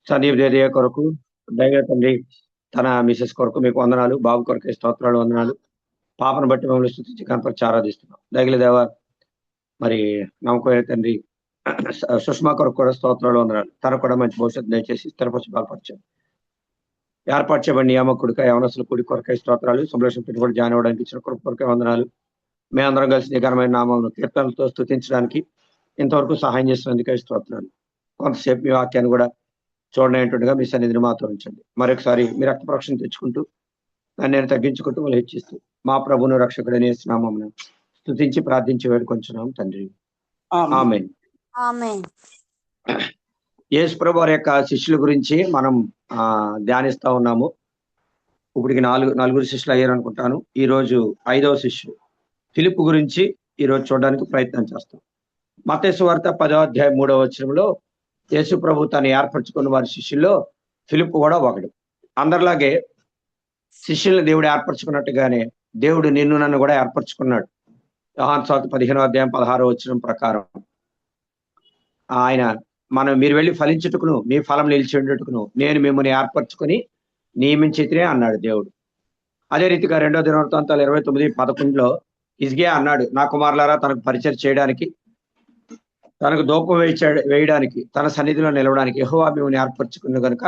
సందీప్ దేదయ్య కొరకు దైవ తండ్రి తన మిసెస్ కొరకు మీకు వందనాలు. బాబు కొరకు స్తోత్రాలు, వందనాలు. పాపను బట్టి మమ్మల్ని స్తుతించి కనపరిచి ఆరాధిస్తున్నాం. దయగల దేవ మరి నమ్మకమైన తండ్రి సుష్మా కొరకు కూడా స్తోత్రాలు, వందనాలు. తనకు కూడా మంచి భవిష్యత్తు దయచేసి స్థిరపరిచి బలపరిచాం. ఏర్పాటు చేయబడిన నియామకుడిక యవనస్తుల కూడి కొరకై స్తోత్రాలు. శుభ్రషం పెట్టుబడి జాయిన్ అవ్వడానికి ఇచ్చిన కొరకే వందనాలు. మేమందరం కలిసి నిఘనమైన నామమును కీర్తనలతో స్తుతించడానికి ఇంతవరకు సహాయం చేసినందుకే స్తోత్రాలు. కొంతసేపు మీ వాక్యాన్ని కూడా చూడనట్టుగా మీ సన్నిధిని మాతో ఉంచండి. మరొకసారి మీ రక్త ప్రోక్షణ తెచ్చుకుంటూ నన్ను నేను తగ్గించుకుంటూ మళ్ళీ హెచ్చిస్తూ మా ప్రభును రక్షకుడనే నామమున స్తుతించి ప్రార్థించి వేడుకొంచున్నాం తండ్రి. ఆమేన్. ఆమేన్. యేసు ప్రభు వారి యొక్క శిష్యుల గురించి మనం ధ్యానిస్తా ఉన్నాము. ఇప్పటికి నలుగురు శిష్యులు అయ్యారు అనుకుంటాను. ఈ రోజు 5వ శిష్యుడు ఫిలిప్పు గురించి ఈరోజు చూడడానికి ప్రయత్నం చేస్తాం. మత్తయి సువార్త 10వ అధ్యాయం 3వ వచనంలో యేసు ప్రభు తను ఏర్పరచుకున్న వారి శిష్యుల్లో ఫిలిప్పు కూడా ఒకడు. అందరిలాగే శిష్యుల్ని దేవుడు ఏర్పరచుకున్నట్టుగానే దేవుడు నిన్ను నన్ను కూడా ఏర్పరచుకున్నాడు. యోహాను సువార్త 15వ అధ్యాయం 16వ వచనం ప్రకారం ఆయన మీరు వెళ్ళి ఫలించుటకును మీ ఫలం నిలిచేటకును నేను మిమ్మల్ని ఏర్పరచుకుని నియమించితే అన్నాడు దేవుడు. అదే రీతిగా 2వ దినవృత్తాంతాలు 29:11 హిజ్కియా అన్నాడు, నా కుమారులారా తనకు పరిచయం చేయడానికి, తనకు ధూపం వేయడానికి, తన సన్నిధిలో నిలవడానికి యెహోవా మిమ్మల్ని ఏర్పరచుకున్న కనుక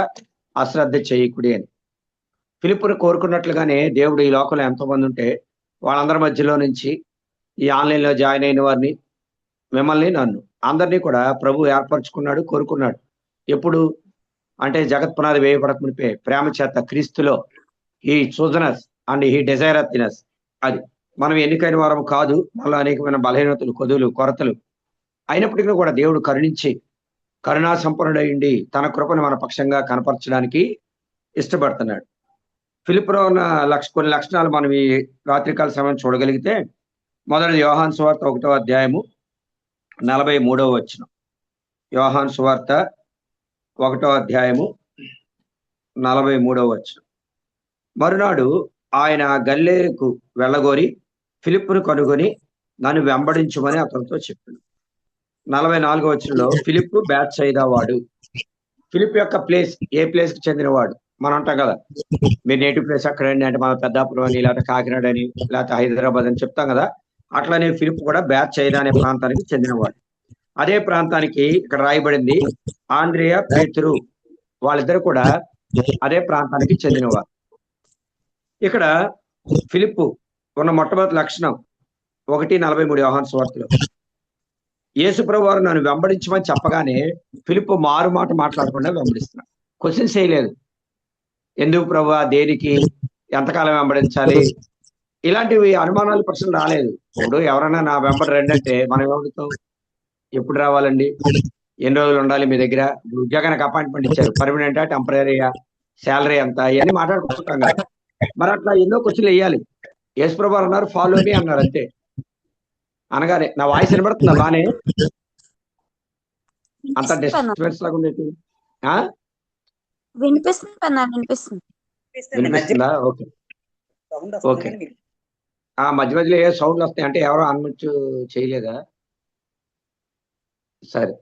అశ్రద్ధ చేయకుడి అని. ఫిలిప్పును కోరుకున్నట్లుగానే దేవుడు ఈ లోకంలో ఎంతో మంది ఉంటే వాళ్ళందరి మధ్యలో నుంచి ఈ ఆన్లైన్లో జాయిన్ అయిన వారిని, మిమ్మల్ని, నన్ను అందరినీ కూడా ప్రభు ఏర్పరచుకున్నాడు, కోరుకున్నాడు. ఎప్పుడు అంటే జగత్ పునాది వేయబడక మునిపే ప్రేమ చేత క్రీస్తులో ఈ చూజనస్ అండ్ ఈ డిజైరత్నెస్, అది మనం ఎన్నికైన వారం కాదు. మళ్ళీ అనేకమైన బలహీనతలు, కొదువులు, కొరతలు అయినప్పటికీ కూడా దేవుడు కరుణించి కరుణా సంపన్నుడైండి తన కృపను మన పక్షంగా కనపరచడానికి ఇష్టపడుతున్నాడు. ఫిలిప్పులో ఉన్న కొన్ని లక్షణాలు మనం ఈ రాత్రికాల సమయం చూడగలిగితే, మొదటిది యోహాను సువార్త 1వ అధ్యాయము 43వ వచనం. యోహాను సువార్త 1వ అధ్యాయము 43వ వచనం. మరునాడు ఆయన గలిలయకు వెళ్ళగోరి ఫిలిప్పును కనుగొని నన్ను వెంబడించుమని అతనితో చెప్పాడు. 44వ వచనంలో ఫిలిప్పు బేత్సయిదా వాడు. ఫిలిప్ యొక్క ప్లేస్ ఏ ప్లేస్ కి చెందినవాడు? మనం అంటాం కదా, మీరు నేటివ్ ప్లేస్ అక్కడండి అంటే మన పెద్దాపురం అని, లేకపోతే కాకినాడ అని, లేకపోతే హైదరాబాద్ అని చెప్తాం కదా. అట్లానే ఫిలిప్ కూడా బేత్సయిదా అనే ప్రాంతానికి చెందినవాడు. అదే ప్రాంతానికి ఇక్కడ రాయబడింది ఆంద్రేయ, పేతురు, వాళ్ళిద్దరు కూడా అదే ప్రాంతానికి చెందినవారు. ఇక్కడ ఫిలిప్పు ఉన్న మొట్టమొదటి లక్షణం 1:43 యోహాను సువార్తలో యేసు ప్రభు వారు నన్ను వెంబడించమని చెప్పగానే ఫిలిప్పు మారు మాట మాట్లాడకుండా వెంబడిస్తున్నాడు. క్వశ్చన్స్ చేయలేదు. ఎందుకు ప్రభు, దేనికి, ఎంతకాలం వెంబడించాలి, ఇలాంటివి అనుమానాలు ప్రశ్నలు రాలేదు. ఇప్పుడు ఎవరైనా నా వెంబడి రండి అంటే మనం ఏమడుగుతాం? ఎప్పుడు రావాలండి, ఎన్ని రోజులు ఉండాలి మీ దగ్గర, ఉద్యోగానికి అపాయింట్మెంట్ ఇచ్చారు, పర్మనెంటా, టెంపరీయా, శాలరీ ఎంత, ఇవన్నీ మాట్లాడుకుంటాం కదా. మరి అట్లా ఎన్నో క్వశ్చన్లు వేయాలి. యేసు ప్రభు అన్నారు ఫాలో మీ అన్నారు, అంతే. అనగానే నా వాయిస్ వినబడుతుందా బానే? అంత డిస్టర్బెన్స్ లాగా ఉంది. వినిపిస్తుందా? Okay okay. మధ్య మధ్యలో ఏ సౌండ్లు వస్తాయి అంటే ఎవరో అన్మ్యూట్ చేయలేదా? సరే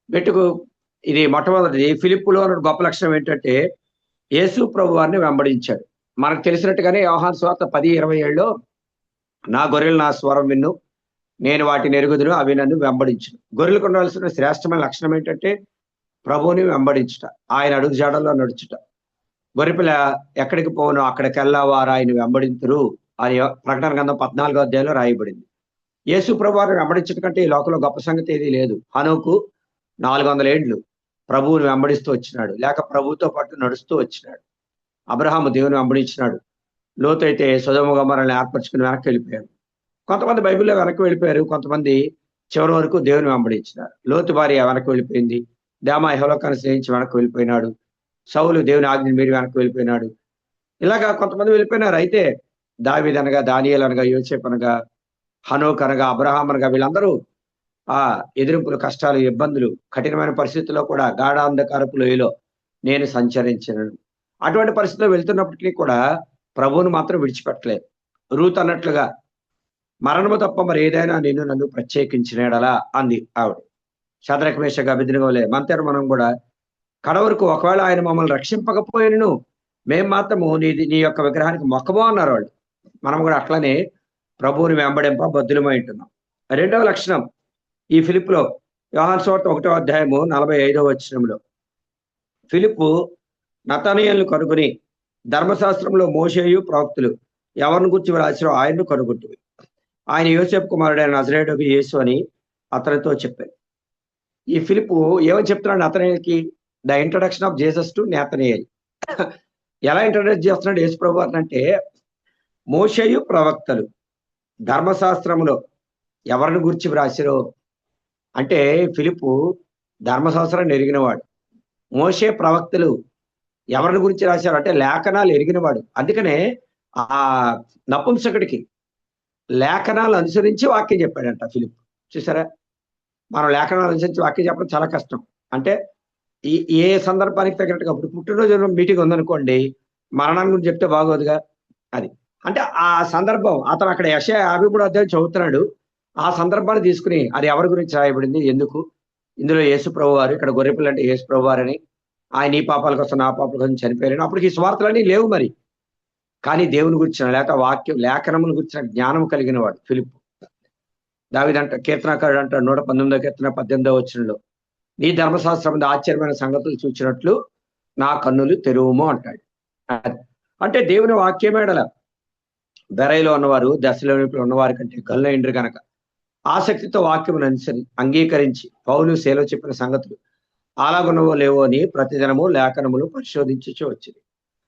పెట్టుకు. ఇది మొట్టమొదటిది. ఫిలిప్పులో గొప్ప లక్షణం ఏంటంటే యేసు ప్రభు వారిని వెంబడించాడు. మనకు తెలిసినట్టుగానే యోహాను సువార్త 10:27లో నా గొర్రెలు నా స్వరం విన్ను, నేను వాటిని ఎరుగుదును, అవి నన్ను వెంబడించును. గొర్రెలకు ఉండాల్సిన శ్రేష్టమైన లక్షణం ఏంటంటే ప్రభువుని వెంబడించుట, ఆయన అడుగు జాడల్లో నడుచుట. గొర్రెపిల్ల ఎక్కడికి పోను అక్కడికెల్లా వారు ఆయన వెంబడింతురు అని ప్రకటన గ్రంథం 14వ అధ్యాయంలో రాయబడింది. యేసు ప్రభు వారిని వెంబడించడం కంటే ఈ లోకంలో గొప్ప సంగతి ఏదీ లేదు. హనోకు 400 ఏండ్లు ప్రభువుని వెంబడిస్తూ వచ్చినాడు, లేక ప్రభువుతో పాటు నడుస్తూ వచ్చినాడు. అబ్రహాము దేవుని వెంబడించినాడు. లోతు అయితే సొదొమ గొమొర్రాలను ఏర్పరచుకుని వెనక్కి వెళ్ళిపోయాడు. కొంతమంది బైబిల్లో వెనక్కి వెళ్ళిపోయారు, కొంతమంది చివరి వరకు దేవుని వెంబడించినారు. లోతు భార్య వెనక్కి వెళ్ళిపోయింది, దేమా యెహోలోకాన్ని స్నేహించి వెనక్కి వెళ్ళిపోయినాడు. సౌలు దేవుని ఆజ్ఞని మీరి వెనక్కి వెళ్ళిపోయినాడు. ఇలాగా కొంతమంది వెళ్ళిపోయినారు. అయితే దావీదు అనగా, దానియేలు అనగా, యోసేపు అనగా, హనోక్ అనగా, అబ్రహాం అనగా వీళ్ళందరూ ఎదిరింపులు, కష్టాలు, ఇబ్బందులు, కఠినమైన పరిస్థితుల్లో కూడా గాఢాంధకారపు లోయలో నేను సంచరించాను. అటువంటి పరిస్థితిలో వెళ్తున్నప్పటికీ కూడా ప్రభువును మాత్రం విడిచిపెట్టలేదు. రూత్ అన్నట్లుగా మరణము తప్ప మరి ఏదైనా నేను నన్ను ప్రత్యేకించినాడలా అంది ఆవిడ. శద్రక్ మేషక్ అబేద్నెగోలే మనతేరు మనం కూడా కడవరకు ఒకవేళ ఆయన మమ్మల్ని రక్షింపకపోయినను మేము మాత్రము నీ యొక్క విగ్రహానికి మొక్కమో అన్నారు వాళ్ళు. మనం కూడా అట్లనే ప్రభువుని వెంబడింప బద్దులమై ఉంటున్నాం. రెండవ లక్షణం ఈ ఫిలిప్లో యోహాను సువార్త 1వ అధ్యాయము 45వ వచనంలో ఫిలిప్పు నతనయేలును కనుగొని ధర్మశాస్త్రంలో మోషేయు ప్రవక్తులు ఎవరిని గురించి రాసిరో ఆయన్ను కనుగొంటివి. ఆయన యోసేపు కుమారుడైన నజరేయుడగు యేసు అని అతనితో చెప్పారు. ఈ ఫిలిప్పు ఏమని చెప్తున్నాడు నతనయేలుకి? The introduction of Jesus to Nathanael. ఎలా ఇంట్రడ్యూస్ చేస్తున్నాడు యేసు ప్రభు అంటే, మోషేయు ప్రవక్తలు ధర్మశాస్త్రంలో ఎవరిని గురించి వ్రాసిరో అంటే ఫిలిప్పు ధర్మశాస్త్రాన్ని ఎరిగినవాడు. మోషే ప్రవక్తలు ఎవరిని గురించి రాశారు అంటే లేఖనాలు ఎరిగినవాడు. అందుకనే ఆ నపుంసకుడికి లేఖనాలు అనుసరించి వాక్యం చెప్పాడంట ఫిలిప్. చూసారా, మనం లేఖనాలు అనుసరించి వాక్యం చెప్పడం చాలా కష్టం. అంటే ఏ సందర్భానికి తగినట్టుగా ఇప్పుడు పుట్టినరోజు మీటింగ్ ఉందనుకోండి, మరణాన్ని గురించి చెప్తే బాగోదుగా. అది అంటే ఆ సందర్భం అతను అక్కడ యెషయా 53వ అధ్యాయం చదువుతున్నాడు. ఆ సందర్భాన్ని తీసుకుని అది ఎవరి గురించి రాయబడింది, ఎందుకు, ఇందులో యేసు ప్రభు వారు, ఇక్కడ గొర్రెపిల్ల అంటే యేసు ప్రభు వారని, ఆయన ఈ పాపాల కోసం నా పాపాల కోసం చనిపోయారని. అప్పటికి ఈ స్వార్థలన్నీ లేవు మరి. కానీ దేవుని గురించిన లేక వాక్యం లేఖనముల గురించిన జ్ఞానం కలిగిన వాడు ఫిలిప్. దావీదంట కీర్తనకారుడు అంటాడు 119వ కీర్తన 18వ వచనంలో, నీ ధర్మశాస్త్రం ఆశ్చర్యమైన సంగతులు చూచినట్లు నా కన్నులు తెరువుము అంటాడు. అంటే దేవుని వాక్యమేడల బెరైలో ఉన్నవారు దశలోనిపులు ఉన్నవారి కంటే గల్లైండ్రు కనుక ఆసక్తితో వాక్యమును అంగీకరించి పౌలు సేలో చెప్పిన సంగతులు అలాగున్నవో లేవో అని ప్రతిదినము లేఖనములు పరిశోధించి వచ్చింది.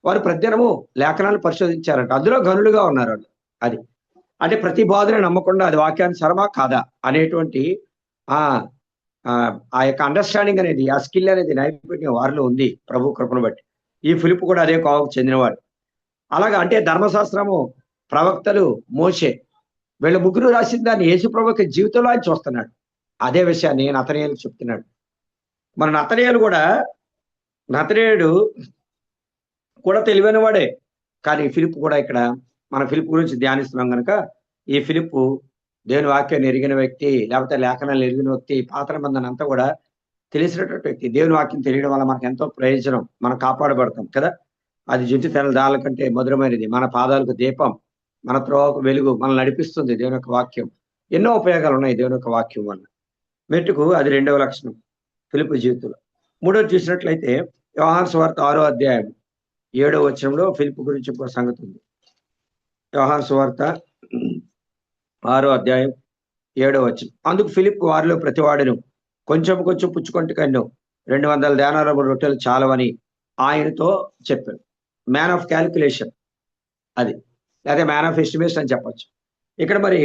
వారు ప్రతిదినము లేఖనాలు పరిశోధించారంట. అందులో గనులుగా ఉన్నారు వాళ్ళు. అది అంటే ప్రతి బాధని నమ్మకుండా అది వాక్యానుసారమా కాదా అనేటువంటి ఆ యొక్క అండర్స్టాండింగ్ అనేది, ఆ స్కిల్ అనేది, నైపుణ్యం వారిలో ఉంది ప్రభు కృపను బట్టి. ఈ ఫిలిప్ కూడా అదే కోవకు చెందినవాడు. అలాగా అంటే ధర్మశాస్త్రము, ప్రవక్తలు, మోషే, వీళ్ళ ముగ్గురు రాసిన దాన్ని యేసు ప్రభుకి జీవితంలో ఆయన చూస్తున్నాడు. అదే విషయాన్ని నతనయేలు చెప్తున్నాడు. మన నతనయేలు కూడా తెలివైన వాడే. కానీ ఫిలిప్ కూడా ఇక్కడ మన ఫిలిప్ గురించి ధ్యానిస్తున్నాం కనుక ఈ ఫిలిప్ దేవుని వాక్యాన్ని ఎరిగిన వ్యక్తి, లేకపోతే లేఖనాలు ఎరిగిన వ్యక్తి, పాత నిబంధన అంతా కూడా తెలిసినటువంటి వ్యక్తి. దేవుని వాక్యం తెలియడం వల్ల మనకు ఎంతో ప్రయోజనం, మనం కాపాడబడతాం కదా. అది జుట్టు తెల్ల దాళ్ళ కంటే మధురమైనది, మన పాదాలకు దీపం, మన త్రోవకు వెలుగు, మనల్ని నడిపిస్తుంది దేవుని యొక్క వాక్యం. ఎన్నో ఉపయోగాలు ఉన్నాయి దేవుని యొక్క వాక్యం వల్ల. మెట్టుకు అది రెండవ లక్షణం ఫిలిప్ జీవితంలో. మూడోది చూసినట్లయితే యోహాను సువార్త 6వ అధ్యాయం 7వ వచనంలో ఫిలిప్ గురించి ఒక సంగతి ఉంది. యోహాను సువార్త 6వ అధ్యాయం 7వ వచనం, అందుకు ఫిలిప్ వారిలో ప్రతివాడును కొంచెం కొంచెం పుచ్చుకొంటి కన్ను 200 దేనారముల రొట్టెలు చాలవని ఆయనతో చెప్పాను. మ్యాన్ ఆఫ్ క్యాలిక్యులేషన్ అది, లేదా మ్యాన్ ఆఫ్ ఎస్టిమేషన్ అని చెప్పచ్చు. ఇక్కడ మరి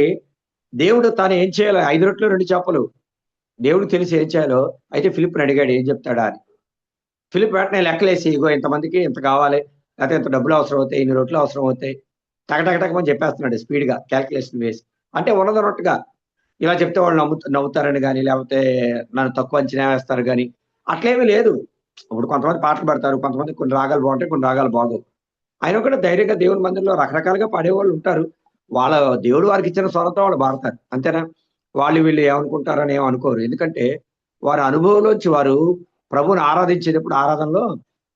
దేవుడు తాను ఏం చేయాలో, 5 రొట్టెలు 2 చేపలు, దేవుడు తెలిసి ఏం చేయాలో. అయితే ఫిలిప్ని అడిగాడు ఏం చెప్తాడా అని. ఫిలిప్ వెంటనే లెక్కలేసి, ఇగో ఇంతమందికి ఇంత కావాలి, లేకపోతే ఇంత డబ్బులు అవసరం అవుతాయి, ఇన్ని రొట్టెలు అవసరం అవుతాయి, టకటకటకమని చెప్పేస్తున్నాడు స్పీడ్గా క్యాల్కులేషన్ వేసి. అంటే ఉన్నదన్నట్టుగా ఇలా చెప్తే వాళ్ళు నవ్వుతారని కానీ, లేకపోతే నన్ను తక్కువ అంచనా వేస్తారు కానీ అట్లేమీ లేదు. ఇప్పుడు కొంతమంది పాటలు పాడతారు, కొంతమంది కొన్ని రాగాలు బాగుంటాయి, కొన్ని రాగాలు బాగోవు. ఆయన కూడా ధైర్యంగా దేవుని మందిరంలో రకరకాలుగా పాడేవాళ్ళు ఉంటారు. వాళ్ళ దేవుడు వారికి ఇచ్చిన స్వరంతో వాళ్ళు పాడతారు, అంతేనా. వాళ్ళు వీళ్ళు ఏమనుకుంటారని ఏమనుకోరు. ఎందుకంటే వారి అనుభవంలోంచి వారు ప్రభువుని ఆరాధించేటప్పుడు ఆరాధనలో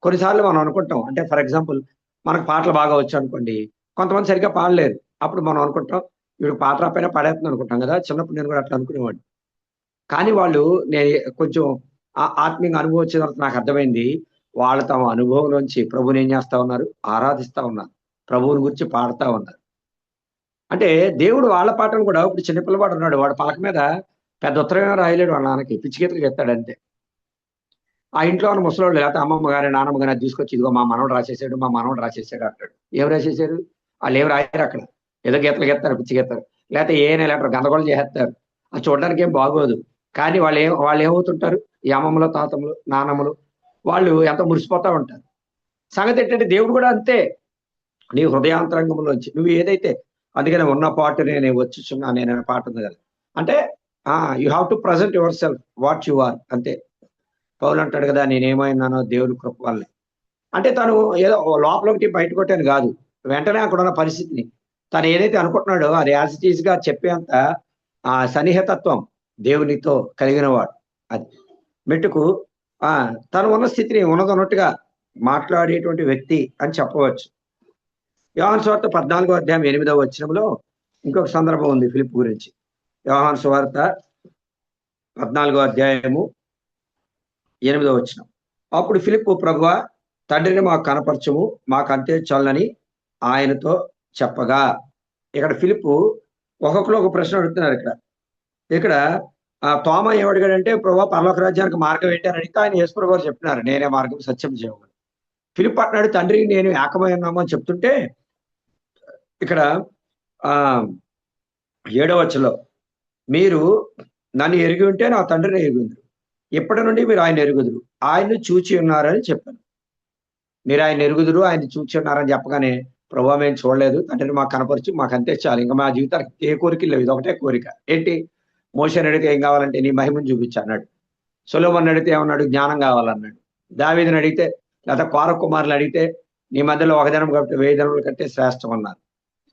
కొన్నిసార్లు మనం అనుకుంటాం, అంటే ఫర్ ఎగ్జాంపుల్ మనకు పాటలు బాగా వచ్చు అనుకోండి, కొంతమంది సరిగ్గా పాడలేరు. అప్పుడు మనం అనుకుంటాం వీడు పాట రాపైనా పాడేస్తుంది అనుకుంటాం కదా. చిన్నప్పుడు నేను కూడా అట్లా అనుకునేవాడిని. కానీ వాళ్ళు నేను కొంచెం ఆత్మీయంగా అనుభవం వచ్చిన తర్వాత నాకు అర్థమైంది, వాళ్ళు తమ అనుభవంలోంచి ప్రభుని ఏం చేస్తా ఉన్నారు, ఆరాధిస్తా ఉన్నారు, ప్రభువుని గురించి పాడుతా ఉన్నారు. అంటే దేవుడు వాళ్ళ పాటలు కూడా, ఇప్పుడు చిన్నపిల్లవాడు ఉన్నాడు, వాడు పలక మీద పెద్ద ఉత్తరమే రాయలేడు, వాళ్ళ నాన్నకి పిచ్చిగీతలు చెప్తాడు అంతే. ఆ ఇంట్లో ఉన్న ముసలోళ్ళు లేకపోతే అమ్మమ్మ గారి నాన్నమ్మ గారి తీసుకొచ్చి ఇదిగో మా మనవడు రాసేసాడు, మా మనవడు రాసేసాడు అంటాడు. ఏం రాసేసారు? వాళ్ళు ఏం రాయరు అక్కడ, ఏదో గీతలు గెత్తారు, పిచ్చి గీతారు, లేకపోతే ఏనే లేకపోతే గందరగోళం చేస్తారు. అది చూడడానికి ఏం బాగోదు. కానీ వాళ్ళు ఏమవుతుంటారు, ఈ అమ్మమ్మలు, తాతమ్మలు, నాన్నమ్మలు వాళ్ళు ఎంత మురిసిపోతా ఉంటారు. సంగతి ఏంటంటే దేవుడు కూడా అంతే. నీ హృదయాంతరంగంలోంచి నువ్వు ఏదైతే, అందుకనే ఉన్న పాటు నేను వచ్చుచున్నా నేను పాట ఉంది కదా. అంటే you have to present yourself what you are, అంతే. పౌలు అంటాడు కదా, నేనేమైనానో దేవుడి కృప వల్ల. అంటే తను ఏదో లోపలొకటి బయట కొట్టాను కాదు, వెంటనే అక్కడ ఉన్న పరిస్థితిని తను ఏదైతే అనుకుంటున్నాడో అది యాజ్ ఇట్ ఈజ్ గా చెప్పేంత సన్నిహితత్వం దేవునితో కలిగిన వాడు. అది మెట్టుకు తను ఉన్న స్థితిని ఉన్నదన్నట్టుగా మాట్లాడేటువంటి వ్యక్తి అని చెప్పవచ్చు. యోహాను సువార్త 14వ అధ్యాయం 8వ వచనంలో ఇంకొక సందర్భం ఉంది ఫిలిప్ గురించి. యోహాను సువార్త 14వ అధ్యాయము 8వ వచనం. అప్పుడు ఫిలిప్పు, ప్రభువా, తండ్రిని మాకు కనపరచము, మాకు అంతే చాలని ఆయనతో చెప్పగా. ఇక్కడ ఫిలిప్పు ఒక్కొక్కరు ఒక ప్రశ్న అడుగుతున్నారు. ఇక్కడ తోమ ఏమడిగాడంటే, ప్రభువా, పరలోక రాజ్యానికి మార్గం ఏంటి అని అడిగితే ఆయన యేసు ప్రభువు చెప్తున్నారు, నేనే మార్గం, సత్యం, జీవం. ఫిలిప్ అంటున్నాడు, తండ్రి నేను ఏకమై ఉన్నాము అని చెప్తుంటే ఇక్కడ 7వ వచనంలో, మీరు నన్ను ఎరిగి ఉంటే నా తండ్రిని ఎరుగుదురు, ఇప్పటి నుండి మీరు ఆయన ఎరుగుదురు, ఆయన్ని చూచి ఉన్నారని చెప్పాను. మీరు ఆయన ఎరుగుదురు, ఆయన చూచి ఉన్నారని చెప్పగానే, ప్రభువా, మేము చూడలేదు, తండ్రిని మాకు కనపరిచి మాకు అంతే చాలు, ఇంకా మా జీవితానికి ఏ కోరిక లేవు, ఇది ఒకటే కోరిక. ఏంటి? మోషేని అడిగితే ఏం కావాలంటే నీ మహిమను చూపించు అన్నాడు. సొలొమోను అడిగితే ఏమన్నాడు? జ్ఞానం కావాలన్నాడు. దావీదుని అడిగితే, లేదా కోర కుమారులు అడిగితే, నీ మధ్యలో ఒక దినం కాబట్టి 1000 దినముల కంటే శ్రేష్టం అన్నారు.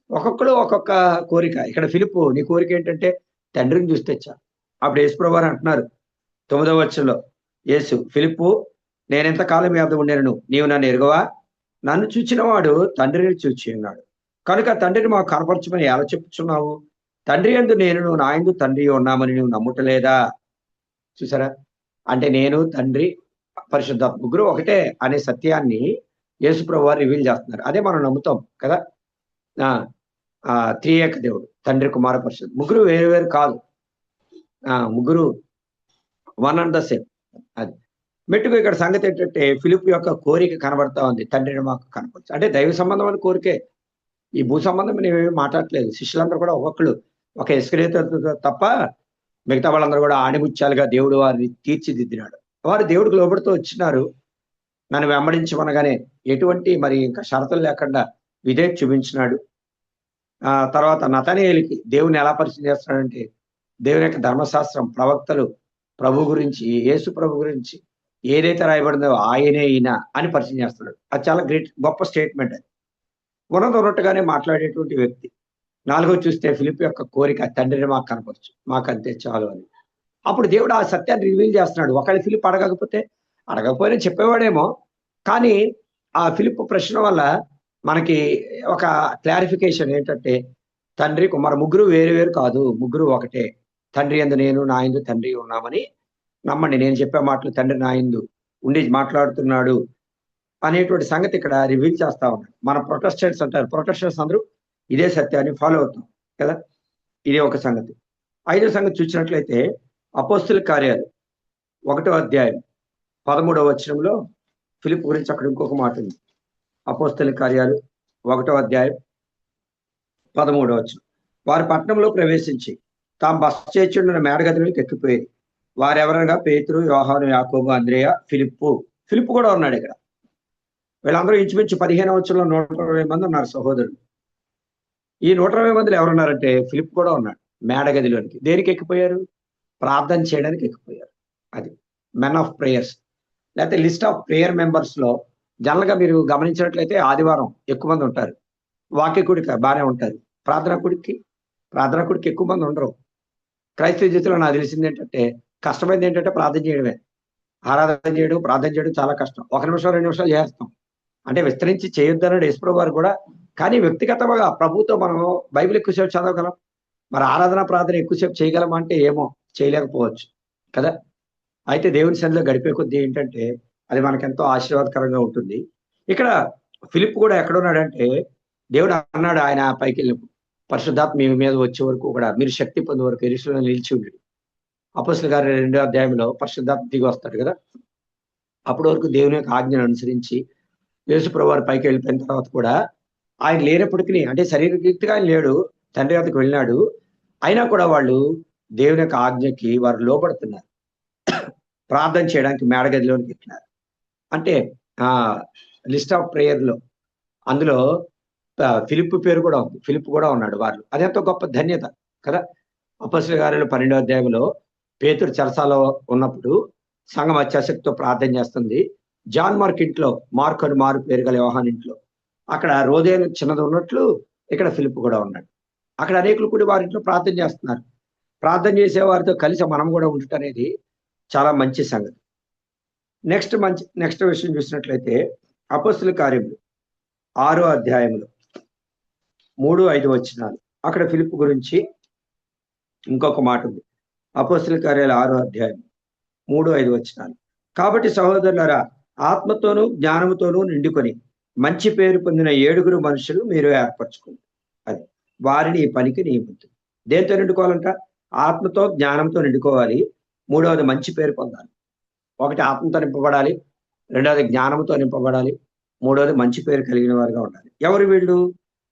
ఒక్కొక్కరు ఒక్కొక్క కోరిక. ఇక్కడ ఫిలిప్పు, నీ కోరిక ఏంటంటే తండ్రిని చూస్తే చాలు. అప్పుడు యేసు ప్రభువు అంటున్నారు 9వ వచనంలో, యేసు, ఫిలిప్పు, నేను ఎంతకాలం మీ వద్ద ఉండేను, నీవు నన్ను ఎరుగవా? నన్ను చూచిన వాడు తండ్రిని చూచి ఉన్నాడు, కనుక తండ్రిని మాకు కనపరచమని ఎలా చెప్పుచున్నావు? తండ్రి యందు నేను, నా యందు తండ్రి ఉన్నామని నువ్వు నమ్ముటలేదా? చూసారా? అంటే నేను, తండ్రి, పరిశుద్ధాత్మ ముగ్గురు ఒకటే అనే సత్యాన్ని యేసు ప్రభువు వారు రివీల్ చేస్తున్నారు. అదే మనం నమ్ముతాం కదా. త్రియేక దేవుడు, తండ్రి, కుమార, పరిశుద్ధ, ముగ్గురు వేరు వేరు కాదు, ముగ్గురు వన్ అండ్ ద సేమ్. అది మెట్టుకు ఇక్కడ సంగతి ఏంటంటే, ఫిలిప్ యొక్క కోరిక కనబడతా ఉంది, తండ్రిని మాకు కనపరచు. అంటే దైవ సంబంధమైన కోరికే, ఈ భూ సంబంధం నేనేమి మాట్లాడలేదు. శిష్యులందరూ కూడా ఒక్కొక్కరు ఒక ఇస్కరియోతు తప్ప మిగతా వాళ్ళందరూ కూడా ఆణిముత్యాలుగా దేవుడు వారిని తీర్చిదిద్దినాడు. వారు దేవుడికి లోబడుతూ వచ్చినారు. నన్ను వెంబడించమనగానే ఎటువంటి మరి ఇంకా షరతులు లేకుండా విధేయత చూపించినాడు. తర్వాత నతనయేలుకి దేవుని ఎలా పరిచయం చేస్తున్నాడంటే, దేవుని యొక్క ధర్మశాస్త్రం, ప్రవక్తలు, ప్రభు గురించి, యేసు ప్రభు గురించి ఏదైతే రాయబడిందో ఆయనే ఈయన అని పరిచయం చేస్తున్నాడు. అది చాలా గొప్ప స్టేట్మెంట్. అది ఉన్నట్టుగానే మాట్లాడేటువంటి వ్యక్తి. 4వ చూస్తే ఫిలిప్ యొక్క కోరిక, తండ్రిని మాకు కనపరచు, మాకు అంతే చాలు అని. అప్పుడు దేవుడు ఆ సత్యాన్ని రివీల్ చేస్తున్నాడు. ఒకవేళ ఫిలిప్ అడగకపోయినా చెప్పేవాడేమో, కానీ ఆ ఫిలిప్ ప్రశ్న వల్ల మనకి ఒక క్లారిఫికేషన్ ఏంటంటే, తండ్రి, కుమార ముగ్గురు వేరు వేరు కాదు, ముగ్గురు ఒకటే. తండ్రి యందు నేను, నా యందు తండ్రి ఉన్నామని నమ్మండి. నేను చెప్పే మాటలు తండ్రి నా యందు ఉండి మాట్లాడుతున్నాడు అనేటువంటి సంగతి ఇక్కడ రివీల్ చేస్తా ఉన్నాడు. మన ప్రొటెస్టెంట్స్ అంటారు, ప్రొటెస్టెంట్స్ అందరూ ఇదే సత్యాన్ని ఫాలో అవుతాం కదా. ఇదే ఒక సంగతి. 5వ సంగతి చూసినట్లయితే అపోస్తుల కార్యాలు 1వ అధ్యాయం 13వ వచనంలో ఫిలిప్ గురించి అక్కడ ఇంకొక మాట ఉంది. అపోస్తుల కార్యాలు 1వ అధ్యాయం 13వ వచనం. వారి పట్టణంలో ప్రవేశించి తాము బస చేర్చుండిన మేడగదిలోకి ఎక్కిపోయి, వారెవరనగా పేతురు, యోహాను, యాకోబు, అంద్రేయ, ఫిలిప్పు కూడా ఉన్నాడు ఇక్కడ. వీళ్ళందరూ ఇంచుమించు 15వ వచనంలో 120 మంది ఉన్నారు సహోదరులు. ఈ 120 మందిలో ఎవరున్నారంటే ఫిలిప్ కూడా ఉన్నాడు. మేడగదిలోనికి దేనికి ఎక్కిపోయారు? ప్రార్థన చేయడానికి ఎక్కిపోయారు. అది మెన్ ఆఫ్ ప్రేయర్స్, లేకపోతే లిస్ట్ ఆఫ్ ప్రేయర్ మెంబర్స్ లో జనరల్ గా మీరు గమనించినట్లయితే ఆదివారం ఎక్కువ మంది ఉంటారు, వాక్య కూడిక బాగానే ఉంటారు, ప్రార్థనా కూడికి ఎక్కువ మంది ఉండరు. క్రైస్తవ జీవితంలో నాకు తెలిసింది ఏంటంటే, కష్టమైంది ఏంటంటే ప్రార్థన చేయడమే. ఆరాధన చేయడం, ప్రార్థన చేయడం చాలా కష్టం. 1 నిమిషం 2 నిమిషాలు చేస్తాం, అంటే విస్తరించి చేయొద్దన్నాడు యేసు ప్రభువు వారు కూడా. కానీ వ్యక్తిగతంగా ప్రభుతో మనం బైబిల్ ఎక్కువసేపు చదవగలం, మరి ఆరాధన ప్రార్థన ఎక్కువసేపు చేయగలమా అంటే ఏమో, చేయలేకపోవచ్చు కదా. అయితే దేవుని సన్నిధిలో గడిపే కొద్దీ ఏంటంటే అది మనకెంతో ఆశీర్వాదకరంగా ఉంటుంది. ఇక్కడ ఫిలిప్ కూడా ఎక్కడున్నాడంటే, దేవుడు అన్నాడు ఆయన పైకి వెళ్ళినప్పుడు, పరిశుద్ధాత్మ మీ మీద వచ్చే వరకు కూడా మీరు శక్తి పొందే వరకు యెరూషలేములో నిలిచి ఉండడు. అపోస్తలుల కార్యాలు 2వ అధ్యాయంలో పరిశుద్ధాత్మ దిగి వస్తాడు కదా. అప్పటి వరకు దేవుని యొక్క ఆజ్ఞను అనుసరించి యేసు ప్రభువు వారు పైకి వెళ్ళిపోయిన తర్వాత కూడా ఆయన లేనప్పటికీ, అంటే శరీరరీతిగా ఆయన లేడు, తండ్రి వద్దకు వెళ్ళినాడు, అయినా కూడా వాళ్ళు దేవుని యొక్క ఆజ్ఞకి వారు లోపడుతున్నారు. ప్రార్థన చేయడానికి మేడగదిలోనికి ఎక్కినారు. అంటే లిస్ట్ ఆఫ్ ప్రేయర్ లో అందులో ఫిలిప్ పేరు కూడా ఉంది, ఫిలిప్ కూడా ఉన్నాడు వారు. అదెంతో గొప్ప ధన్యత కదా. అపోస్తలుల కార్యాలు 12వ అధ్యాయంలో పేతురు చెరసాలో ఉన్నప్పుడు సంఘం అత్యాసక్తితో ప్రార్థన చేస్తుంది. జాన్ మార్క్ ఇంట్లో, మార్క్ అని మారు పేరు గల యోహాను ఇంట్లో, అక్కడ రోదేలు చిన్నది ఉన్నట్లు ఇక్కడ ఫిలిప్ కూడా ఉన్నాడు. అక్కడ అనేకులు కూడా వారి ఇంట్లో ప్రార్థన చేస్తున్నారు. ప్రార్థన చేసే వారితో కలిసి మనం కూడా ఉండటం అనేది చాలా మంచి సంగతి. నెక్స్ట్ విషయం చూసినట్లయితే అపొస్తలుల కార్యములు 6వ అధ్యాయంలో 3-5 వచనాలు. అక్కడ ఫిలిప్ గురించి ఇంకొక మాట ఉంది. అపొస్తలుల కార్యాలు 6వ అధ్యాయం 3-5 వచనాలు. కాబట్టి సహోదరులారా, ఆత్మతోనూ జ్ఞానముతోనూ నిండుకొని మంచి పేరు పొందిన 7 మనుషులు మీరు ఏర్పరచుకోండి. అది వారిని ఈ పనికి నియమించు. దేంతో నిండుకోవాలంట? ఆత్మతో జ్ఞానంతో నిండుకోవాలి. 3వది మంచి పేరు పొందాలి. ఒకటి ఆత్మతో నింపబడాలి, 2వది జ్ఞానంతో నింపబడాలి, 3వది మంచి పేరు కలిగిన వారుగా ఉండాలి. ఎవరు వీళ్ళు?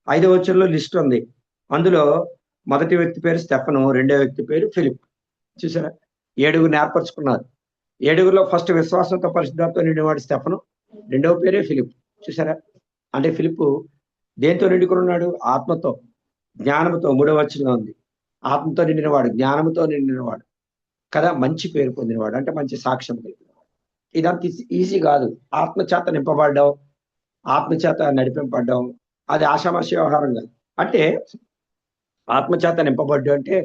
5వ వచనంలో లిస్ట్ ఉంది. అందులో మొదటి వ్యక్తి పేరు స్టెఫను, 2వ వ్యక్తి పేరు ఫిలిప్. చూసారా? 7 ఏర్పరచుకున్నారు. 7లో ఫస్ట్ విశ్వాసంతో పరిశుద్ధాత్మతో నిండినవాడు స్టెఫను, 2వ పేరే ఫిలిప్. చూసారా? అంటే ఫిలిప్ దేంతో నిండుకుని ఉన్నాడు? ఆత్మతో, జ్ఞానంతో. 3వ వచనంలో ఉంది ఆత్మతో నిండినవాడు, జ్ఞానంతో నిండినవాడు కదా, మంచి పేరు పొందినవాడు, అంటే మంచి సాక్ష్యం కలిగినవాడు. ఇదంతా ఈజీ కాదు. ఆత్మచేత నింపబడ్డాం, ఆత్మచేత నడిపింపబడ్డాం, అది ఆషామాషి వ్యవహారం కాదు. అంటే ఆత్మచేత నింపబడ్డం అంటే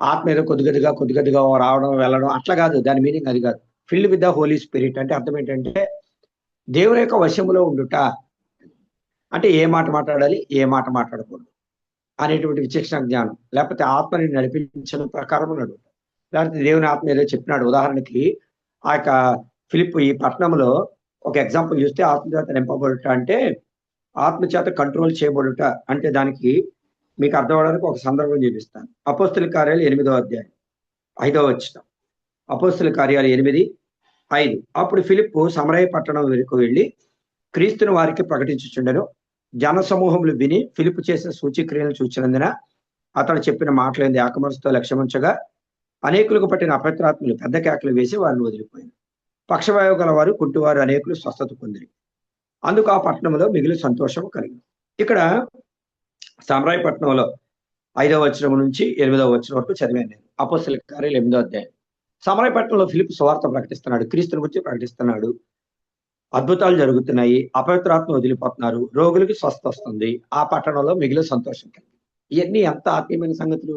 ఆత్మ ఏదో కొద్దిగా రావడం వెళ్ళడం అట్లా కాదు. దాని మీనింగ్ అది కాదు. Filled with the holy spirit అంటే అర్థం ఏంటంటే దేవుని యొక్క వశములో ఉండుట. అంటే ఏ మాట మాట్లాడాలి, ఏ మాట మాట్లాడకూడదు అనేటువంటి విచక్షణ జ్ఞానం, లేకపోతే ఆత్మని నడిపించిన ప్రకారం నడుపు, లేకపోతే దేవుని ఆత్మ ఏదో చెప్పినాడు. ఉదాహరణకి ఆ యొక్క ఫిలిప్ ఈ పట్టణంలో ఒక ఎగ్జాంపుల్ చూస్తే ఆత్మచేత నింపబడుట అంటే ఆత్మచేత కంట్రోల్ చేయబడుట అంటే దానికి మీకు అర్థం అవడానికి ఒక సందర్భం చూపిస్తాను. అపొస్తలుల కార్యాలు 8వ అధ్యాయం 5వ వచనం. అపొస్తలుల కార్యాలు 8:5. అప్పుడు ఫిలిప్ సమరయ పట్టణం వరకు వెళ్ళి క్రీస్తుని వారికి ప్రకటించుచుండెను. జన సమూహములు విని ఫిలిప్ చేసిన సూచక్రియలను చూచినందున అతడు చెప్పిన మాటలేంది ఏకమనసుతో లక్ష్యముంచగా అనేకులకు పట్టిన అపవిత్రాత్మలు పెద్ద కేకలు వేసి వారిని వదిలిపోయారు. పక్షవాయువు గల వారు, కుంటివారు అనేకులు స్వస్థత పొందిరి. అందుకు ఆ పట్టణంలో మిగిలిన సంతోషం కలిగింది. ఇక్కడ సమరయ పట్టణంలో 5వ వచనం నుంచి 8వ వచనం వరకు చదివాను నేను. అపొస్తలుల కార్యాలు 8వ అధ్యాయం. సమరయ పట్టణంలో ఫిలిప్ సువార్త ప్రకటిస్తున్నాడు, క్రీస్తుని గురించి ప్రకటిస్తున్నాడు. అద్భుతాలు జరుగుతున్నాయి, అపవిత్రాత్మ వదిలిపోతున్నారు, రోగులకి స్వస్థ వస్తుంది. ఆ పట్టణంలో మిగిలిన సంతోషం కలిగింది. ఇవన్నీ ఎంత ఆత్మీయమైన సంగతులు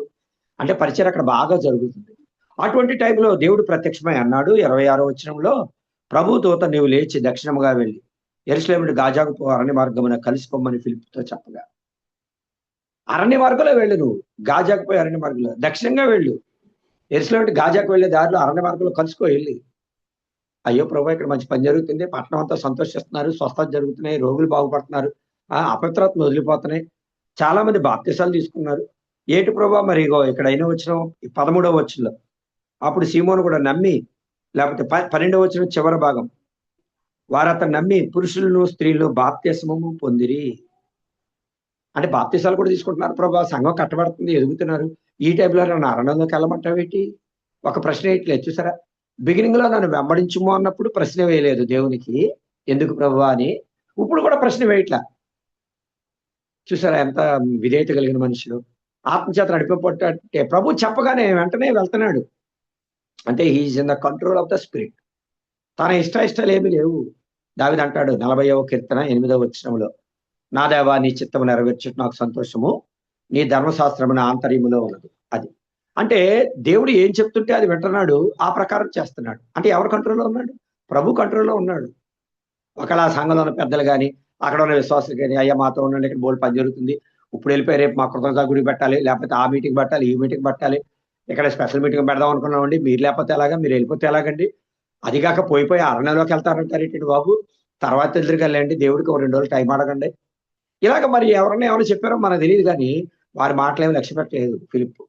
అంటే పరిచయం అక్కడ బాగా జరుగుతుంది. అటువంటి టైంలో దేవుడు ప్రత్యక్షమై అన్నాడు 26వ వచనంలో, ప్రభు దూత నీవు లేచి దక్షిణముగా వెళ్ళి యెరూషలేము నుండి గాజాకు పో, అరణ్య మార్గమున కలిసిపోమని ఫిలిప్తో చెప్పగా. అరణ్య మార్గంలో వెళ్ళు, నువ్వు గాజాకు పోయి అరణ్య మార్గంలో దక్షిణంగా వెళ్ళు, యెరూషలేము నుండి గాజాకు వెళ్ళే దారిలో అరణ్య మార్గంలో కలుసుకో వెళ్ళి. అయ్యో ప్రభు, ఇక్కడ మంచి పని జరుగుతుంది, పట్టణం అంతా సంతోషిస్తున్నారు, స్వస్థత జరుగుతున్నాయి, రోగులు బాగుపడుతున్నారు, అపవిత్రాత్మ వదిలిపోతున్నాయి, చాలా మంది బాప్తిసాలు తీసుకున్నారు. ఏటి ప్రభు మరి ఇగో ఇక్కడ అయినా వచ్చిన 13వ వచనంలో అప్పుడు సీమోను కూడా నమ్మి, లేకపోతే 12వ వచనం చివరి భాగం, వారు అతను నమ్మి పురుషులను స్త్రీలు బాప్తిస్మము పొందిరి. అంటే బాప్తిసాలు కూడా తీసుకుంటున్నారు. ప్రభు సంఘం కట్టబడుతుంది, ఎదుగుతున్నారు. ఈ టైంలో నన్ను అరణ్యంలోకి వెళ్ళమంటావేటి? ఒక ప్రశ్న వేయట్లేదు. చూసారా? బిగినింగ్ లో నన్ను వెంబడించుమో అన్నప్పుడు ప్రశ్న వేయలేదు దేవునికి, ఎందుకు ప్రభు అని. ఇప్పుడు కూడా ప్రశ్న వేయట్లా. చూసారా ఎంత విధేయత కలిగిన మనుషులు. ఆత్మచేత నడిపింపబట్టే ప్రభు చెప్పగానే వెంటనే వెళ్తున్నాడు. అంటే he is in the control of the spirit. తన ఇష్టాలు ఏమీ లేవు. దావీదు అంటాడు 40వ కీర్తన 8వ వచనంలో, నా దేవా నీ చిత్తము నెరవేర్చుట నాకు సంతోషము, నీ ధర్మశాస్త్రము నా ఆంతర్యములో ఉన్నది. అది అంటే దేవుడు ఏం చెప్తుంటే అది వింటున్నాడు, ఆ ప్రకారం చేస్తున్నాడు. అంటే ఎవరు కంట్రోల్లో ఉన్నాడు? ప్రభు కంట్రోల్లో ఉన్నాడు. ఒకవేళ ఆ సంఘంలో ఉన్న పెద్దలు కానీ అక్కడ ఉన్న విశ్వాసులు కానీ, అయ్యా మాతో ఉండండి, ఇక్కడ బోల్డ్ పని జరుగుతుంది, ఇప్పుడు వెళ్ళిపోయి రేపు మా కృతజ్ఞత గుడి పెట్టాలి, లేకపోతే ఆ మీటింగ్ పెట్టాలి, ఈ మీటింగ్ పెట్టాలి, ఇక్కడ స్పెషల్ మీటింగ్ పెడదాం అనుకున్నామండి, మీరు లేకపోతే ఎలాగా, మీరు వెళ్ళిపోతే ఎలాగండి, అది కాక పోయిపోయి అరణ్యంలోకి వెళ్తారంటారు ఏంటి బాబు, తర్వాత ఎదురుకెళ్ళండి, దేవుడికి 2 రోజులు టైం అడగండి. ఇలాగ మరి ఎవరైనా చెప్పారో మనకు తెలియదు, కానీ వారి మాటలేమి లక్ష్య పెట్టలేదు ఫిలిప్.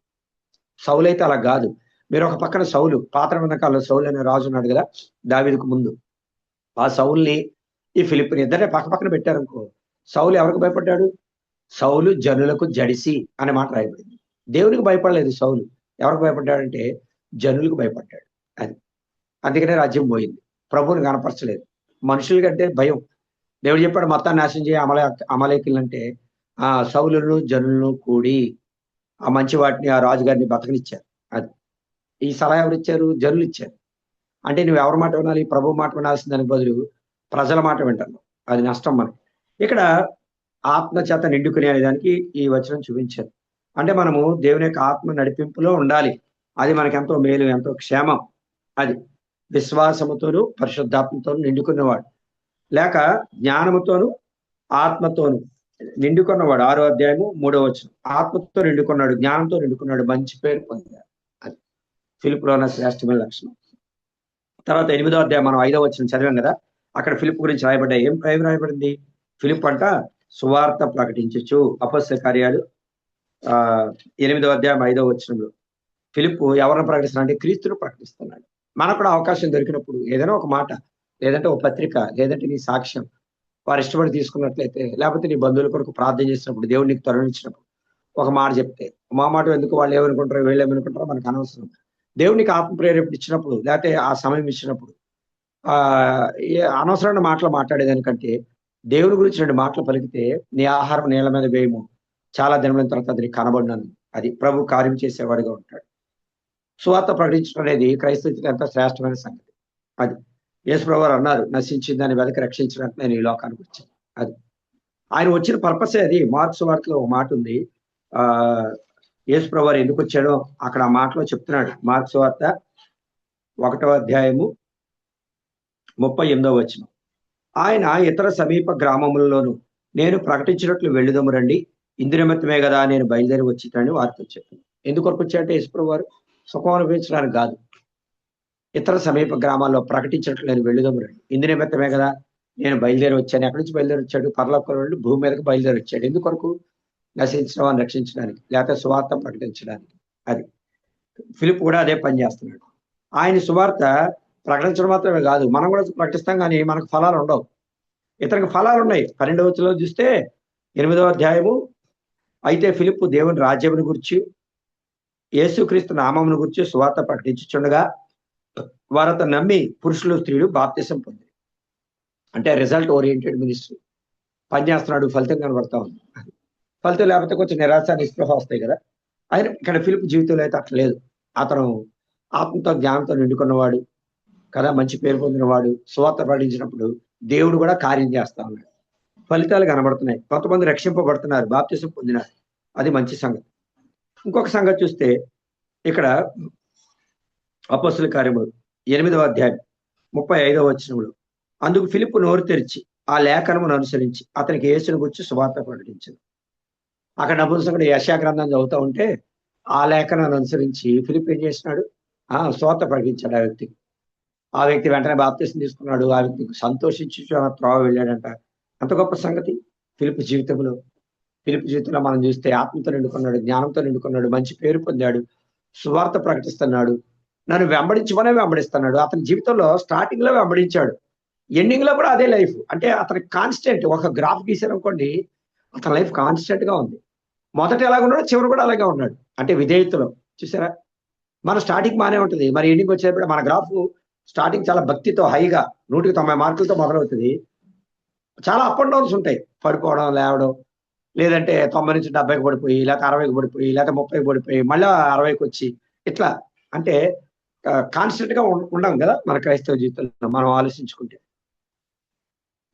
సౌలు అయితే అలా కాదు. మీరు ఒక పక్కన సౌలు, పాత నిబంధన సౌలు అనే రాజు ఉన్నాడు కదా దావీదుకు ముందు, ఆ సౌల్ని ఈ ఫిలిప్ని ఇద్దరే పక్క పక్కన పెట్టారనుకో, సౌలు ఎవరికి భయపడ్డాడు? సౌలు జనులకు జడిసి అనే మాట రాయబడింది. దేవునికి భయపడలేదు సౌలు. ఎవరికి భయపడ్డాడంటే జనులకు భయపడ్డాడు. అది అందుకనే రాజ్యం పోయింది. ప్రభువుని కనపరచలేదు. మనుషుల కంటే భయం. దేవుడు చెప్పాడు మొత్తాన్ని నాశనం చేయ అమలేకులంటే సౌలును జనులను కూడి ఆ మంచి వాటిని ఆ రాజుగారిని బతకనిచ్చారు. అది ఈ సలహా ఎవరిచ్చారు? జనులు ఇచ్చారు. అంటే నువ్వు ఎవరి మాట వినాలి? ప్రభు మాట వినాల్సిన దానికి బదులు ప్రజల మాట వింటాను. అది నష్టం మనకి. ఇక్కడ ఆత్మచేత నిండుకునే అనే దానికి ఈ వచనం చూపించారు. అంటే మనము దేవుని యొక్క ఆత్మ నడిపింపులో ఉండాలి. అది మనకి ఎంతో మేలు, ఎంతో క్షేమం. అది విశ్వాసముతోను పరిశుద్ధాత్మతోను నిండుకున్నవాడు, లేక జ్ఞానముతోను ఆత్మతోను నిండుకున్నవాడు. 6వ అధ్యాయము 3వ వచనం. ఆత్మతో నిండుకున్నాడు, జ్ఞానంతో నిండుకున్నాడు, మంచి పేరు పొందాడు. అది ఫిలిప్పులో ఉన్న శ్రేష్టమైన లక్షణం. తర్వాత 8వ అధ్యాయం మనం 5వ వచనం చదివాం కదా, అక్కడ ఫిలిప్ గురించి రాయబడ్డాయి. ఏం రాయబడింది? ఫిలిప్ అంట సువార్త ప్రకటించచ్చు. అపొస్తలుల కార్యాలు 8వ అధ్యాయం 5వ వచనంలో ఫిలిప్ ఎవరిని ప్రకటిస్తున్నాడు అంటే క్రీస్తును ప్రకటిస్తున్నాడు. మనకు కూడా అవకాశం దొరికినప్పుడు ఏదైనా ఒక మాట, లేదంటే ఒక పత్రిక, లేదంటే నీ సాక్ష్యం వారు ఇష్టపడి తీసుకున్నట్లయితే, లేకపోతే నీ బంధువుల కొరకు ప్రార్థన చేసినప్పుడు, దేవుడు నీకు తరుణించినప్పుడు ఒక మాట చెప్తే, మా మాట ఎందుకు వాళ్ళు ఏమనుకుంటారో వీళ్ళు ఏమనుకుంటారో మనకు అనవసరం. దేవునికి ఆత్మ ప్రేరేపణ ఇచ్చినప్పుడు, లేకపోతే ఆ సమయం ఇచ్చినప్పుడు అనవసరమైన మాటలు మాట్లాడేదానికంటే దేవుని గురించి 2 మాటలు పలికితే నీ ఆహారం నీళ్ళ మీద వేయము, చాలా దినముల తర్వాత అది కనబడినాను. అది ప్రభు కార్యం చేసేవాడిగా ఉంటాడు. సువార్త ప్రకటించడం అనేది క్రైస్తవులకు ఎంతో శ్రేష్టమైన సంగతి. అది యేసు ప్రభు వారు అన్నారు, నశించిందని వెదకి రక్షించడానికి నేను ఈ లోకానికి వచ్చాను. అది ఆయన వచ్చిన పర్పసే అది. మార్కు సువార్తలో ఒక మాట ఉంది. యేసు ప్రభు వారు ఎందుకు వచ్చాడో అక్కడ ఆ మాటలో చెప్తున్నాడు. మార్కు సువార్త 1వ అధ్యాయము 38వ వచనం. ఆయన ఇతర సమీప గ్రామములలోను నేను ప్రకటించినట్లు వెళ్ళుదము రండి, ఇందు నిమిత్తమే కదా నేను బయలుదేరి వచ్చిందని వారితో చెప్పాను. ఎందుకొరకు వచ్చాడంటే యేసు ప్రభు వారు సుఖం అనుభవించడానికి కాదు, ఇతర సమీప గ్రామాల్లో ప్రకటించినట్లు నేను వెళ్ళుదము రండి, ఇందు నిమిత్తమే కదా నేను బయలుదేరి వచ్చాను. ఎక్కడి నుంచి బయలుదేరి వచ్చాడు? పరలోకం నుండి భూమి మీదకి బయలుదేరి వచ్చాడు. ఎందుకొరకు? నశించిన వారిని రక్షించడానికి, లేకపోతే సువార్త ప్రకటించడానికి. అది ఫిలిప్ కూడా అదే పని చేస్తున్నాడు. ఆయన సువార్త ప్రకటించడం మాత్రమే కాదు, మనం కూడా ప్రకటిస్తాం, కానీ మనకు ఫలాలు ఉండవు. ఇతనికి ఫలాలు ఉన్నాయి. 12వ వచనంలో చూస్తే 8వ అధ్యాయము, అయితే ఫిలిప్ దేవుని రాజ్యమును గురించి యేసుక్రీస్తు నామమును గురించి సువార్త ప్రకటించుచుండగా వారంతా నమ్మి పురుషులు స్త్రీలు బాప్తిసం పొంది. అంటే రిజల్ట్ ఓరియంటెడ్ మినిస్ట్రీ. పని చేస్తున్నాడు, ఫలితం కనబడతా ఉంది. ఫలితం లేకపోతే కొంచెం నిరాశ నిస్పృహ వస్తాయి కదా. ఆయన ఇక్కడ ఫిలిప్ జీవితంలో అయితే అట్లా లేదు. అతను ఆత్మతో జ్ఞానంతో నిండుకున్నవాడు కదా, మంచి పేరు పొందినవాడు. సువార్త ప్రకటించినప్పుడు దేవుడు కూడా కార్యం చేస్తా ఉన్నాడు, ఫలితాలు కనబడుతున్నాయి. కొంతమంది రక్షింపబడుతున్నారు, బాప్తిసం పొందినారు. అది మంచి సంగతి. ఇంకొక సంగతి చూస్తే ఇక్కడ అపొస్తలుల కార్యములు 8వ అధ్యాయం 35వ వచనంలో, అందుకు ఫిలిప్ నోరు తెరిచి ఆ లేఖనమును అనుసరించి అతనికి యేసుని గురించి సువార్త ప్రకటించింది. అక్కడ నపుంసకుడు యెషయా గ్రంథం చదువుతూ ఉంటే ఆ లేఖనాన్ని అనుసరించి ఫిలిప్ ఏం చేసినాడు? సువార్త ప్రకటించాడు ఆ వ్యక్తికి. ఆ వ్యక్తి వెంటనే బాప్తిసం తీసుకున్నాడు. ఆ వ్యక్తికి సంతోషించి త్రోవ వెళ్ళాడంట. అంత గొప్ప సంగతి ఫిలిప్ జీవితంలో. ఫిలిప్ జీవితంలో మనం చూస్తే ఆత్మతో నిండుకున్నాడు, జ్ఞానంతో నిండుకున్నాడు, మంచి పేరు పొందాడు, సువార్త ప్రకటిస్తున్నాడు, నన్ను వెంబడించమనే వెంబడిస్తున్నాడు. అతని జీవితంలో స్టార్టింగ్ లో వెంబడించాడు, ఎండింగ్ లో కూడా అదే లైఫ్. అంటే అతనికి కాన్స్టెంట్. ఒక గ్రాఫ్ గీసారనుకోండి, అతని లైఫ్ కాన్స్టెంట్ గా ఉంది. మొదట ఎలాగ ఉన్నాడు, చివరి కూడా అలాగే ఉన్నాడు. అంటే విధేయతలో. చూసారా, మన స్టార్టింగ్ బాగానే ఉంటుంది, మరి ఎండింగ్ వచ్చేటప్పుడు మన గ్రాఫ్ స్టార్టింగ్ చాలా భక్తితో హైగా 190 మార్కులతో మొదలవుతుంది. చాలా అప్ అండ్ డౌన్స్ ఉంటాయి, పడిపోవడం, లేవడం, లేదంటే 90 నుంచి 70కి పడిపోయి, లేకపోతే 60కి పడిపోయి, లేకపోతే 30కి పడిపోయి, మళ్ళీ 60కి వచ్చి ఇట్లా. అంటే కాన్స్టెంట్ గా ఉండం కదా మన క్రైస్తవ జీవితంలో మనం ఆలోచించుకుంటే.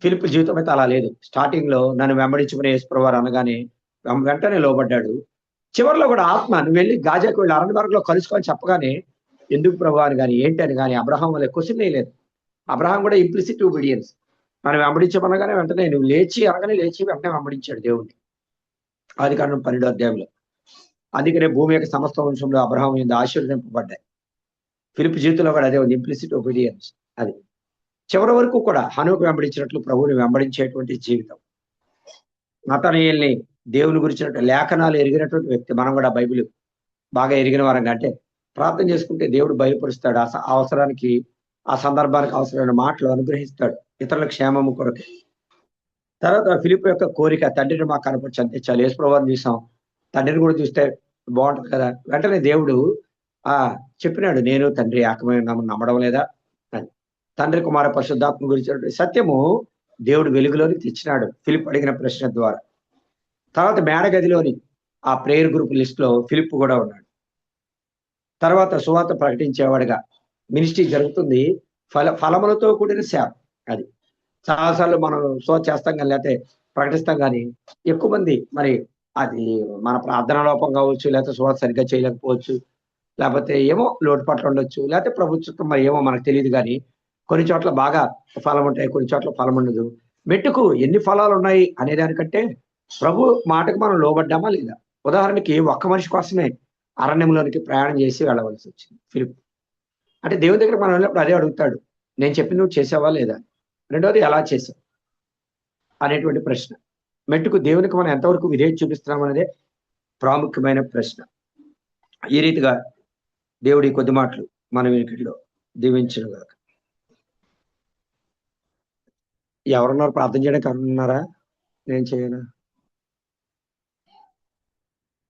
ఫిలిప్ జీవితం అయితే అలా లేదు. స్టార్టింగ్ లో నన్ను వెంబడించుకునే యేసు ప్రభువారు అనగానే వెంటనే లోబడ్డాడు. చివరిలో కూడా ఆత్మ నువ్వు వెళ్ళి గాజాకు వెళ్ళి అరణ్య మార్గంలో కలుసుకొని చెప్పగానే ఎందుకు ప్రభు అని కానీ ఏంటి అని కానీ అబ్రహాం వల్ల క్వశ్చన్ వేయలేదు. అబ్రహాం కూడా ఇంప్లిసిట్ ఒబీడియన్స్. మనం వెంబడించమనగానే వెంటనే నువ్వు లేచి అనగానే లేచి వెంటనే వెంబడించాడు దేవుణ్ణి. ఆదికాండం 12వ అధ్యాయంలో. అందుకనే భూమి యొక్క సమస్త వంశంలో అబ్రహాం మీద ఆశీర్వదింపబడ్డాయి. ఫిలిప్ జీవితంలో కూడా అదే ఉంది, ఇంప్లిసిట్ ఒబీడియన్స్. అది చివరి వరకు కూడా హనోకు వెంబడించినట్లు ప్రభువుని వెంబడించేటువంటి జీవితం. నతనయేల్ని దేవుని గురించినట్టు లేఖనాలు ఎరిగినటువంటి వ్యక్తి. మనం కూడా బైబిల్ బాగా ఎరిగిన వారంగా, అంటే ప్రార్థన చేసుకుంటే దేవుడు బయలుపరుస్తాడు. ఆ అవసరానికి, ఆ సందర్భానికి అవసరమైన మాటలు అనుగ్రహిస్తాడు ఇతరుల క్షేమము కొరకు. తర్వాత ఫిలిప్ యొక్క కోరిక, తండ్రిని మాకు కనపరచు, అంతే చాలు. యేసు ప్రభువుని చూసాం, తండ్రిని కూడా చూస్తే బాగుంటుంది కదా. వెంటనే దేవుడు చెప్పినాడు, నేను తండ్రి ఏకమైన నమ్మడం లేదా అని. తండ్రి కుమార పరిశుద్ధాత్మ గురించి సత్యము దేవుడు వెలుగులోని తెచ్చినాడు ఫిలిప్ అడిగిన ప్రశ్న ద్వారా. తర్వాత మేడగదిలోని ఆ ప్రేయర్ గ్రూప్ లిస్ట్ లో ఫిలిప్ కూడా ఉన్నాడు. తర్వాత సువార్త ప్రకటించేవాడిగా మినిస్ట్రీ జరుగుతుంది. ఫలములతో కూడిన సేవ. అది చాలాసార్లు మనం చేస్తాం కానీ, లేకపోతే ప్రకటిస్తాం కానీ ఎక్కువ మంది మరి అది మన ప్రార్థనా లోపం కావచ్చు, లేకపోతే సువార్త సరిగ్గా చేయలేకపోవచ్చు, లేకపోతే ఏమో లోటుపాట్లు ఉండొచ్చు, లేకపోతే ప్రభుత్వం మరి ఏమో మనకు తెలియదు. కానీ కొన్ని చోట్ల బాగా ఫలం ఉంటాయి, కొన్ని చోట్ల ఫలం ఉండదు. మెట్టుకు ఎన్ని ఫలాలు ఉన్నాయి అనే దానికంటే ప్రభు మాటకు మనం లోబడ్డామా లేదా. ఉదాహరణకి ఒక్క మనిషి కోసమే అరణ్యంలోనికి ప్రయాణం చేసి వెళ్ళవలసి వచ్చింది ఫిలిప్. అంటే దేవుని దగ్గర మనం వెళ్ళినప్పుడు అదే అడుగుతాడు, నేను చెప్పింది నువ్వు చేసావా లేదా. రెండవది, ఎలా చేసావు అనేటువంటి ప్రశ్న. మెట్టుకు దేవునికి మనం ఎంతవరకు విధేయత చూపిస్తున్నాం అనేదే ప్రాముఖ్యమైన ప్రశ్న. ఈ రీతిగా దేవుడి కొద్ది మాటలు మన వెనుకల్లో దీవించను గాక. ఎవరున్నారు ప్రార్థన చేయడానికి? ఉన్నారా? నేను చేయను.